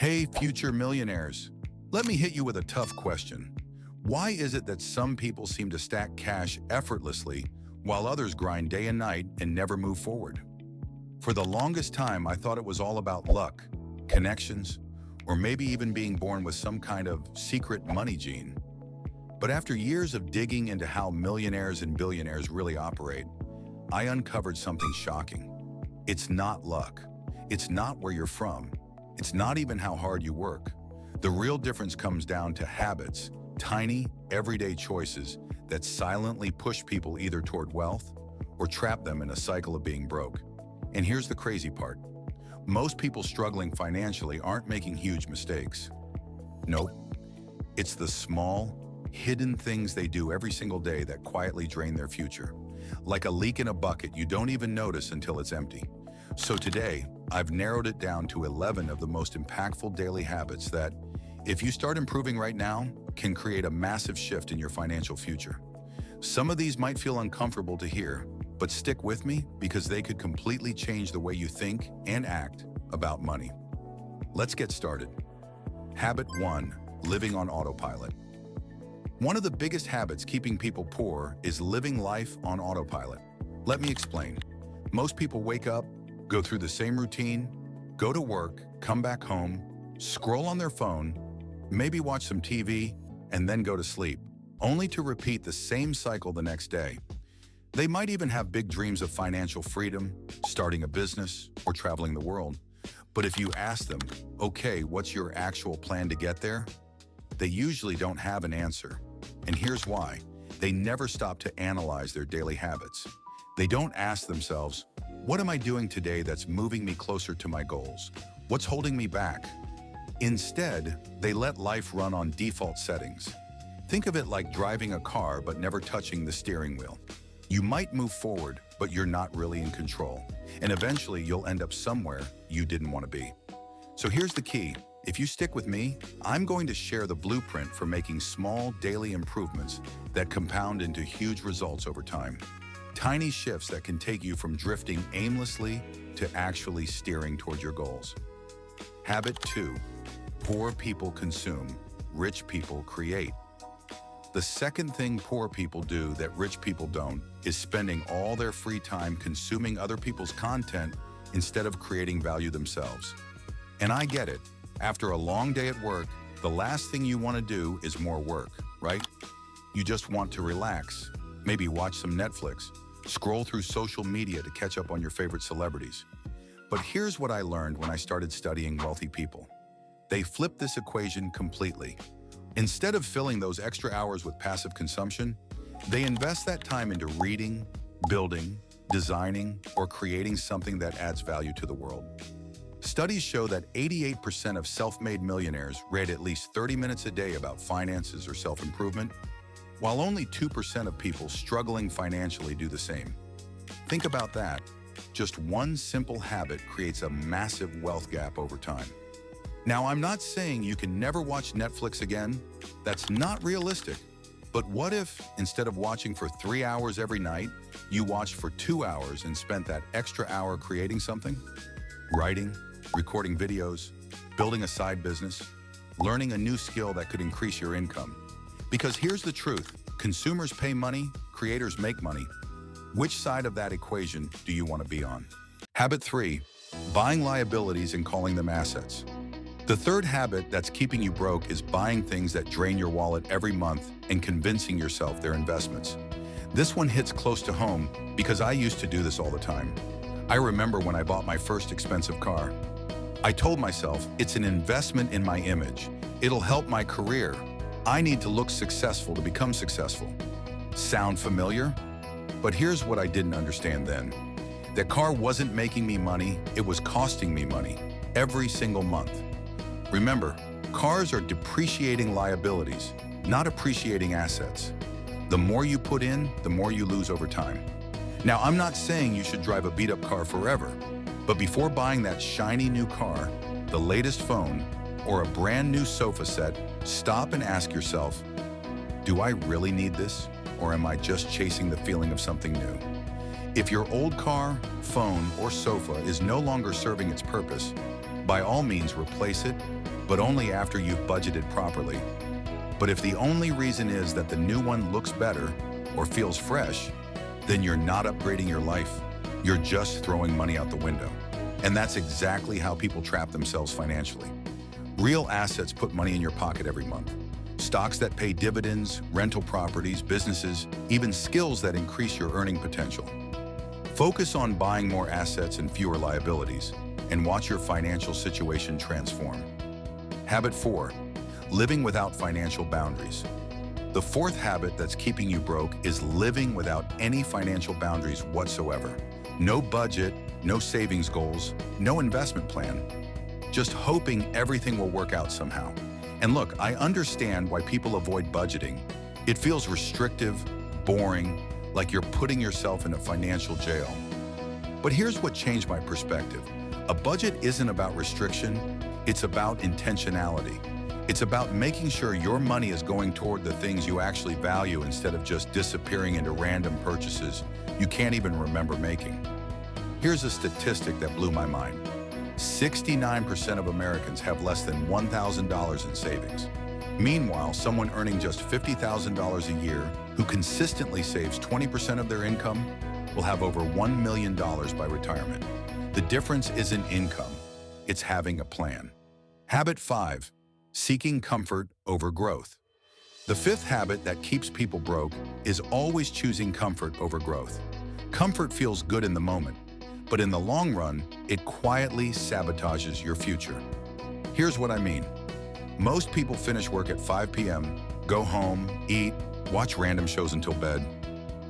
Hey, future millionaires. Let me hit you with a tough question. Why is it that some people seem to stack cash effortlessly while others grind day and night and never move forward? For the longest time, I thought it was all about luck, connections, or maybe even being born with some kind of secret money gene. But after years of digging into how millionaires and billionaires really operate, I uncovered something shocking. It's not luck. It's not where you're from. It's not even how hard you work. The real difference comes down to habits, tiny, everyday choices that silently push people either toward wealth or trap them in a cycle of being broke. And here's the crazy part. Most people struggling financially aren't making huge mistakes. Nope. It's the small, hidden things they do every single day that quietly drain their future. Like a leak in a bucket you don't even notice until it's empty. So today, I've narrowed it down to 11 of the most impactful daily habits that, if you start improving right now, can create a massive shift in your financial future. Some of these might feel uncomfortable to hear, but stick with me because they could completely change the way you think and act about money. Let's get started. Habit 1, living on autopilot. One of the biggest habits keeping people poor is living life on autopilot. Let me explain. Most people wake up, go through the same routine, go to work, come back home, scroll on their phone, maybe watch some TV, and then go to sleep, only to repeat the same cycle the next day. They might even have big dreams of financial freedom, starting a business, or traveling the world. But if you ask them, okay, what's your actual plan to get there? They usually don't have an answer. And here's why. They never stop to analyze their daily habits. They don't ask themselves, what am I doing today that's moving me closer to my goals? What's holding me back? Instead, they let life run on default settings. Think of it like driving a car but never touching the steering wheel. You might move forward, but you're not really in control. And eventually you'll end up somewhere you didn't want to be. So here's the key. If you stick with me, I'm going to share the blueprint for making small daily improvements that compound into huge results over time. Tiny shifts that can take you from drifting aimlessly to actually steering toward your goals. Habit 2, poor people consume, rich people create. The second thing poor people do that rich people don't is spending all their free time consuming other people's content instead of creating value themselves. And I get it. After a long day at work, the last thing you want to do is more work, right? You just want to relax, maybe watch some Netflix, scroll through social media to catch up on your favorite celebrities. But here's what I learned when I started studying wealthy people. They flip this equation completely. Instead of filling those extra hours with passive consumption, they invest that time into reading, building, designing, or creating something that adds value to the world. Studies show that 88% of self-made millionaires read at least 30 minutes a day about finances or self-improvement, while only 2% of people struggling financially do the same. Think about that. Just one simple habit creates a massive wealth gap over time. Now, I'm not saying you can never watch Netflix again. That's not realistic. But what if, instead of watching for 3 hours every night, you watched for 2 hours and spent that extra hour creating something? Writing, recording videos, building a side business, learning a new skill that could increase your income. Because here's the truth, consumers pay money, creators make money. Which side of that equation do you want to be on? Habit 3, buying liabilities and calling them assets. The third habit that's keeping you broke is buying things that drain your wallet every month and convincing yourself they're investments. This one hits close to home because I used to do this all the time. I remember when I bought my first expensive car. I told myself, it's an investment in my image. It'll help my career. I need to look successful to become successful. Sound familiar? But here's what I didn't understand then. That car wasn't making me money, it was costing me money every single month. Remember, cars are depreciating liabilities, not appreciating assets. The more you put in, the more you lose over time. Now, I'm not saying you should drive a beat-up car forever, but before buying that shiny new car, the latest phone, or a brand new sofa set, stop and ask yourself, do I really need this, or am I just chasing the feeling of something new? If your old car, phone, or sofa is no longer serving its purpose, By all means, replace it, but only after you've budgeted properly. But if the only reason is that the new one looks better or feels fresh, then you're not upgrading your life. You're just throwing money out the window. And that's exactly how people trap themselves financially. Real assets put money in your pocket every month. Stocks that pay dividends, rental properties, businesses, even skills that increase your earning potential. Focus on buying more assets and fewer liabilities, and watch your financial situation transform. Habit 4, living without financial boundaries. The fourth habit that's keeping you broke is living without any financial boundaries whatsoever. No budget, no savings goals, no investment plan. Just hoping everything will work out somehow. And look, I understand why people avoid budgeting. It feels restrictive, boring, like you're putting yourself in a financial jail. But here's what changed my perspective. A budget isn't about restriction, it's about intentionality. It's about making sure your money is going toward the things you actually value instead of just disappearing into random purchases you can't even remember making. Here's a statistic that blew my mind. 69% of Americans have less than $1,000 in savings. Meanwhile, someone earning just $50,000 a year who consistently saves 20% of their income will have over $1 million by retirement. The difference isn't income, it's having a plan. Habit 5, seeking comfort over growth. The fifth habit that keeps people broke is always choosing comfort over growth. Comfort feels good in the moment, but in the long run, it quietly sabotages your future. Here's what I mean. Most people finish work at 5 p.m., go home, eat, watch random shows until bed.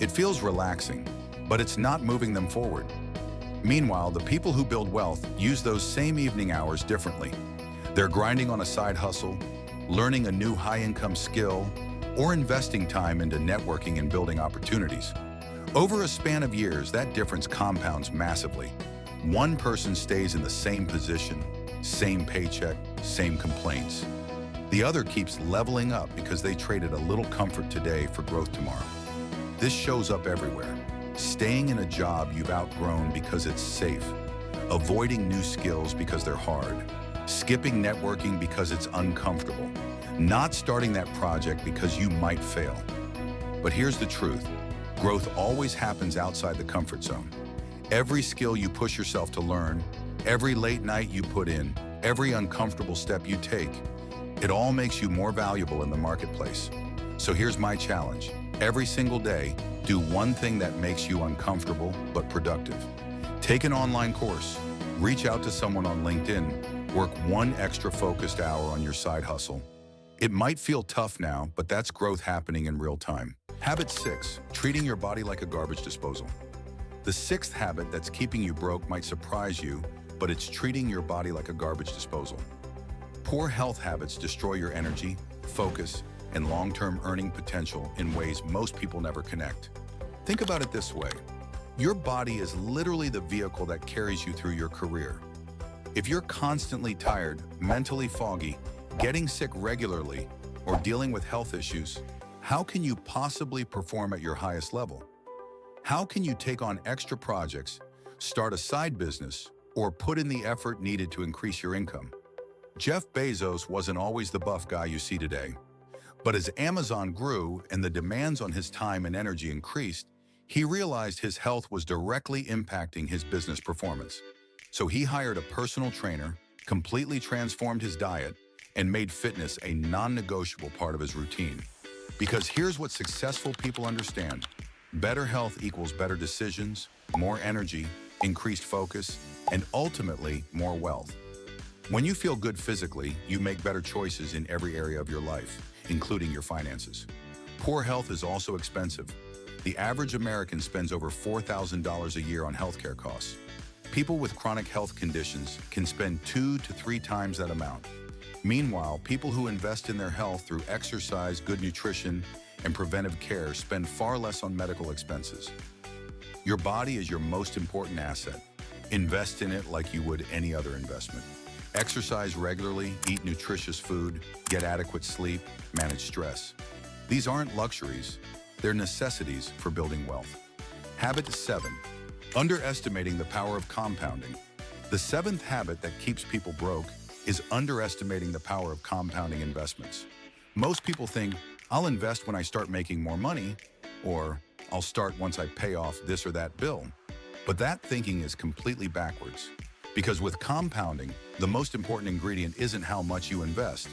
It feels relaxing, but it's not moving them forward. Meanwhile, the people who build wealth use those same evening hours differently. They're grinding on a side hustle, learning a new high-income skill, or investing time into networking and building opportunities. Over a span of years, that difference compounds massively. One person stays in the same position, same paycheck, same complaints. The other keeps leveling up because they traded a little comfort today for growth tomorrow. This shows up everywhere. Staying in a job you've outgrown because it's safe, avoiding new skills because they're hard, skipping networking because it's uncomfortable, not starting that project because you might fail. But here's the truth. Growth always happens outside the comfort zone. Every skill you push yourself to learn, every late night you put in, every uncomfortable step you take, it all makes you more valuable in the marketplace. So here's my challenge. Every single day, do one thing that makes you uncomfortable but productive. Take an online course, reach out to someone on LinkedIn, work one extra focused hour on your side hustle. It might feel tough now, but that's growth happening in real time. Habit 6, treating your body like a garbage disposal. The sixth habit that's keeping you broke might surprise you, but it's treating your body like a garbage disposal. Poor health habits destroy your energy, focus, and long-term earning potential in ways most people never connect. Think about it this way. Your body is literally the vehicle that carries you through your career. If you're constantly tired, mentally foggy, getting sick regularly, or dealing with health issues, how can you possibly perform at your highest level? How can you take on extra projects, start a side business, or put in the effort needed to increase your income? Jeff Bezos wasn't always the buff guy you see today. But as Amazon grew and the demands on his time and energy increased, he realized his health was directly impacting his business performance. So he hired a personal trainer, completely transformed his diet, and made fitness a non-negotiable part of his routine. Because here's what successful people understand. Better health equals better decisions, more energy, increased focus, and ultimately more wealth. When you feel good physically, you make better choices in every area of your life, including your finances. Poor health is also expensive. The average American spends over $4,000 a year on healthcare costs. People with chronic health conditions can spend 2 to 3 times that amount. Meanwhile, people who invest in their health through exercise, good nutrition, and preventive care spend far less on medical expenses. Your body is your most important asset. Invest in it like you would any other investment. Exercise regularly, eat nutritious food, get adequate sleep, manage stress. These aren't luxuries, they're necessities for building wealth. Habit 7, underestimating the power of compounding. The seventh habit that keeps people broke is underestimating the power of compounding investments. Most people think, I'll invest when I start making more money, or I'll start once I pay off this or that bill. But that thinking is completely backwards. Because with compounding, the most important ingredient isn't how much you invest,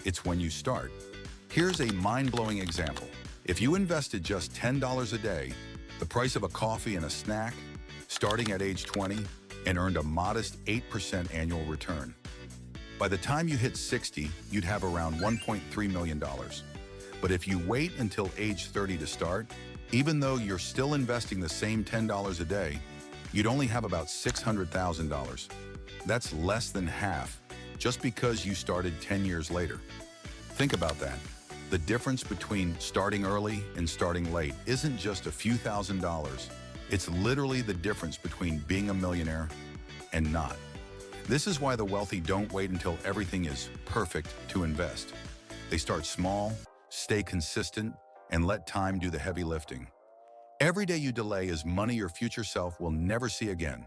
it's when you start. Here's a mind-blowing example. If you invested just $10 a day, the price of a coffee and a snack, starting at age 20, and earned a modest 8% annual return. By the time you hit 60, you'd have around $1.3 million. But if you wait until age 30 to start, even though you're still investing the same $10 a day, you'd only have about $600,000. That's less than half, just because you started 10 years later. Think about that. The difference between starting early and starting late isn't just a few $1,000s. It's literally the difference between being a millionaire and not. This is why the wealthy don't wait until everything is perfect to invest. They start small, stay consistent, and let time do the heavy lifting. Every day you delay is money your future self will never see again.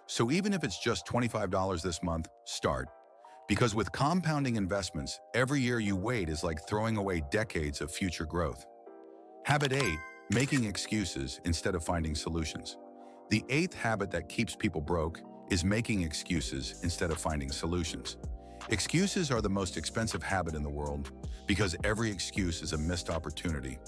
So even if it's just $25 this month, start. Because with compounding investments, every year you wait is like throwing away decades of future growth. Habit 8, making excuses instead of finding solutions. The eighth habit that keeps people broke is making excuses instead of finding solutions. Excuses are the most expensive habit in the world because every excuse is a missed opportunity.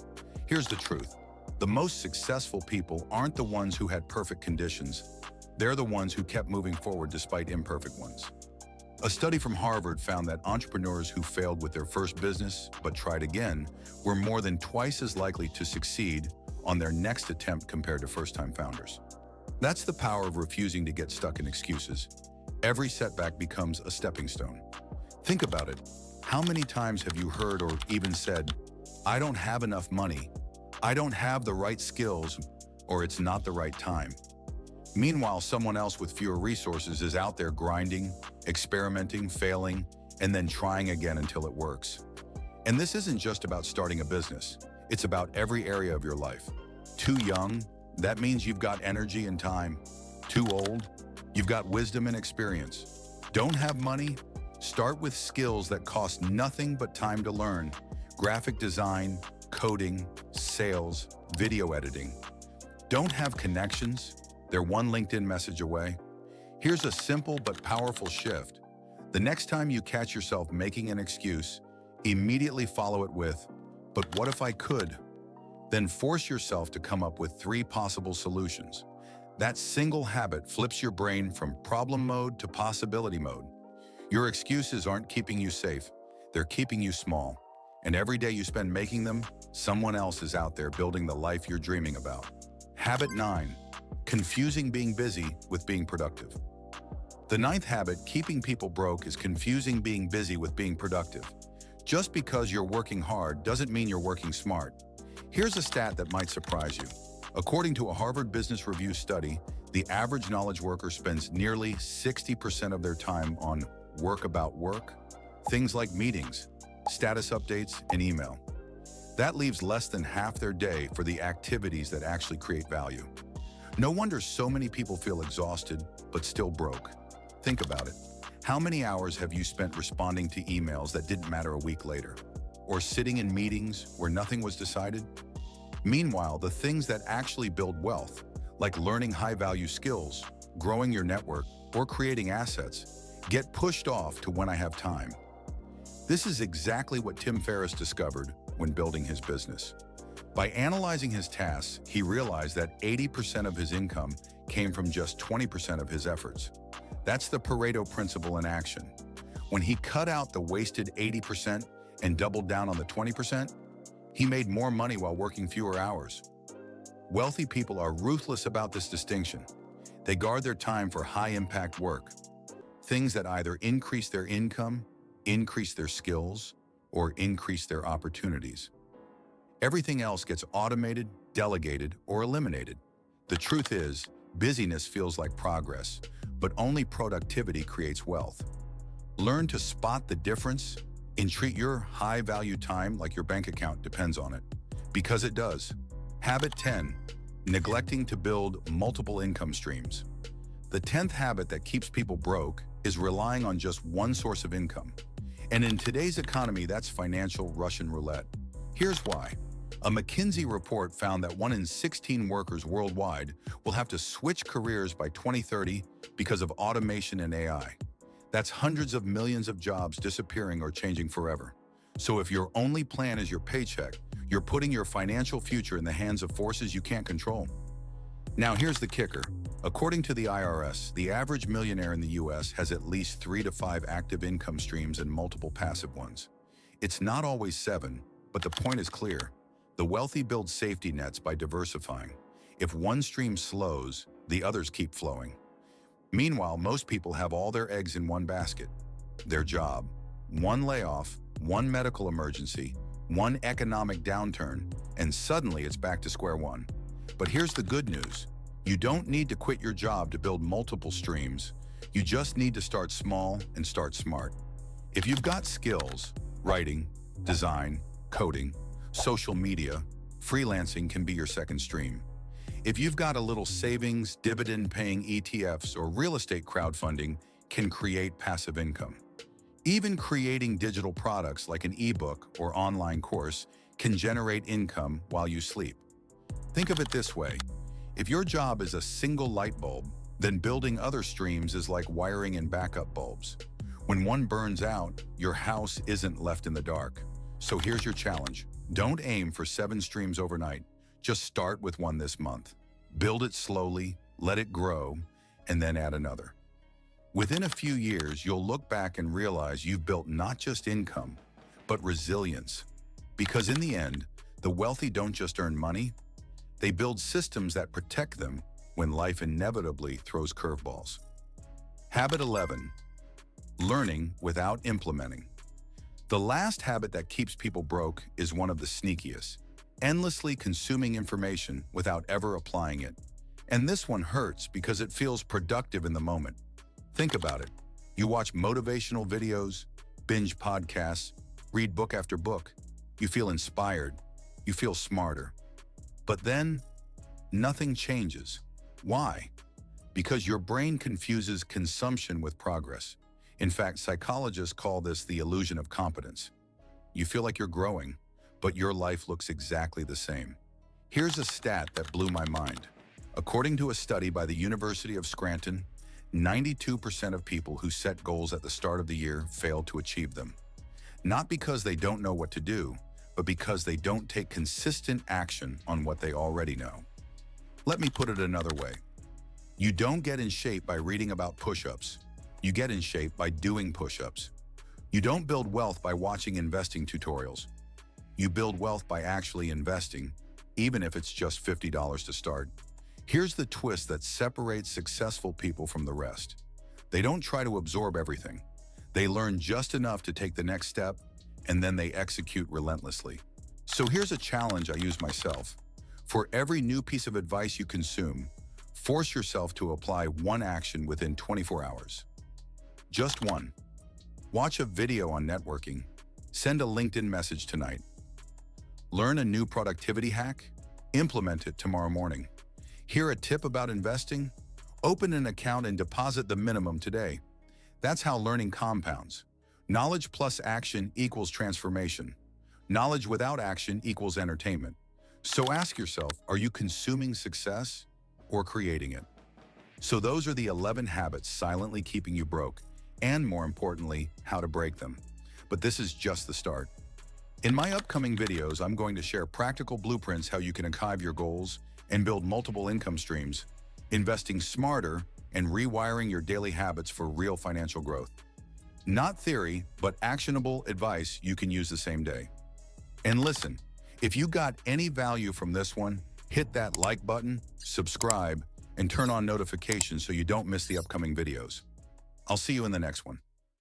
Here's the truth. The most successful people aren't the ones who had perfect conditions. They're the ones who kept moving forward despite imperfect ones. A study from Harvard found that entrepreneurs who failed with their first business but tried again were more than twice as likely to succeed on their next attempt compared to first-time founders. That's the power of refusing to get stuck in excuses. Every setback becomes a stepping stone. Think about it. How many times have you heard or even said, I don't have enough money, I don't have the right skills, or it's not the right time? Meanwhile, someone else with fewer resources is out there grinding, experimenting, failing, and then trying again until it works. And this isn't just about starting a business. It's about every area of your life. Too young, that means you've got energy and time. Too old, you've got wisdom and experience. Don't have money? Start with skills that cost nothing but time to learn. Graphic design, coding, sales, video editing. Don't have connections? They're one LinkedIn message away. Here's a simple but powerful shift. The next time you catch yourself making an excuse, immediately follow it with, but what if I could? Then force yourself to come up with 3 possible solutions. That single habit flips your brain from problem mode to possibility mode. Your excuses aren't keeping you safe, they're keeping you small. And every day you spend making them, someone else is out there building the life you're dreaming about. Habit 9. Confusing being busy with being productive. The 9th habit keeping people broke is confusing being busy with being productive. Just because you're working hard doesn't mean you're working smart. Here's a stat that might surprise you. According to a Harvard Business Review study, the average knowledge worker spends nearly 60% of their time on work about work, things like meetings, status updates, and email. That leaves less than half their day for the activities that actually create value. No wonder so many people feel exhausted, but still broke. Think about it. How many hours have you spent responding to emails that didn't matter a week later? Or sitting in meetings where nothing was decided? Meanwhile, the things that actually build wealth, like learning high-value skills, growing your network, or creating assets, get pushed off to when I have time. This is exactly what Tim Ferriss discovered when building his business. By analyzing his tasks, he realized that 80% of his income came from just 20% of his efforts. That's the Pareto principle in action. When he cut out the wasted 80% and doubled down on the 20%, he made more money while working fewer hours. Wealthy people are ruthless about this distinction. They guard their time for high-impact work, things that either increase their income, increase their skills, or increase their opportunities. Everything else gets automated, delegated, or eliminated. The truth is, busyness feels like progress, but only productivity creates wealth. Learn to spot the difference and treat your high-value time like your bank account depends on it, because it does. Habit 10, neglecting to build multiple income streams. The 10th habit that keeps people broke is relying on just one source of income. And in today's economy, that's financial Russian roulette. Here's why. A McKinsey report found that 1 in 16 workers worldwide will have to switch careers by 2030 because of automation and AI. That's hundreds of millions of jobs disappearing or changing forever. So if your only plan is your paycheck, you're putting your financial future in the hands of forces you can't control. Now here's the kicker. According to the IRS, the average millionaire in the US has at least 3 to 5 active income streams and multiple passive ones. It's not always 7, but the point is clear. The wealthy build safety nets by diversifying. If one stream slows, the others keep flowing. Meanwhile, most people have all their eggs in one basket. Their job, one layoff, one medical emergency, one economic downturn, and suddenly it's back to square one. But here's the good news. You don't need to quit your job to build multiple streams. You just need to start small and start smart. If you've got skills, writing, design, coding, social media, freelancing can be your second stream. If you've got a little savings, dividend-paying ETFs, or real estate crowdfunding can create passive income. Even creating digital products like an ebook or online course can generate income while you sleep. Think of it this way. If your job is a single light bulb, then building other streams is like wiring in backup bulbs. When one burns out, your house isn't left in the dark. So here's your challenge. Don't aim for 7 streams overnight. Just start with one this month. Build it slowly, let it grow, and then add another. Within a few years, you'll look back and realize you've built not just income, but resilience. Because in the end, the wealthy don't just earn money, they build systems that protect them when life inevitably throws curveballs. Habit 11, learning without implementing. The last habit that keeps people broke is one of the sneakiest. Endlessly consuming information without ever applying it. And this one hurts because it feels productive in the moment. Think about it. You watch motivational videos, binge podcasts, read book after book. You feel inspired. You feel smarter. But then, nothing changes. Why? Because your brain confuses consumption with progress. In fact, psychologists call this the illusion of competence. You feel like you're growing, but your life looks exactly the same. Here's a stat that blew my mind. According to a study by the University of Scranton, 92% of people who set goals at the start of the year fail to achieve them. Not because they don't know what to do, but because they don't take consistent action on what they already know. Let me put it another way. You don't get in shape by reading about push-ups. You get in shape by doing push-ups. You don't build wealth by watching investing tutorials. You build wealth by actually investing, even if it's just $50 to start. Here's the twist that separates successful people from the rest. They don't try to absorb everything. They learn just enough to take the next step, and then they execute relentlessly. So here's a challenge I use myself. For every new piece of advice you consume, force yourself to apply one action within 24 hours. Just one. Watch a video on networking. Send a LinkedIn message tonight. Learn a new productivity hack. Implement it tomorrow morning. Hear a tip about investing? Open an account and deposit the minimum today. That's how learning compounds. Knowledge plus action equals transformation. Knowledge without action equals entertainment. So ask yourself, are you consuming success or creating it? So those are the 11 habits silently keeping you broke, and more importantly, how to break them. But this is just the start. In my upcoming videos, I'm going to share practical blueprints how you can achieve your goals and build multiple income streams, investing smarter and rewiring your daily habits for real financial growth. Not theory, but actionable advice you can use the same day. And listen, if you got any value from this one, hit that like button, subscribe, and turn on notifications so you don't miss the upcoming videos. I'll see you in the next one.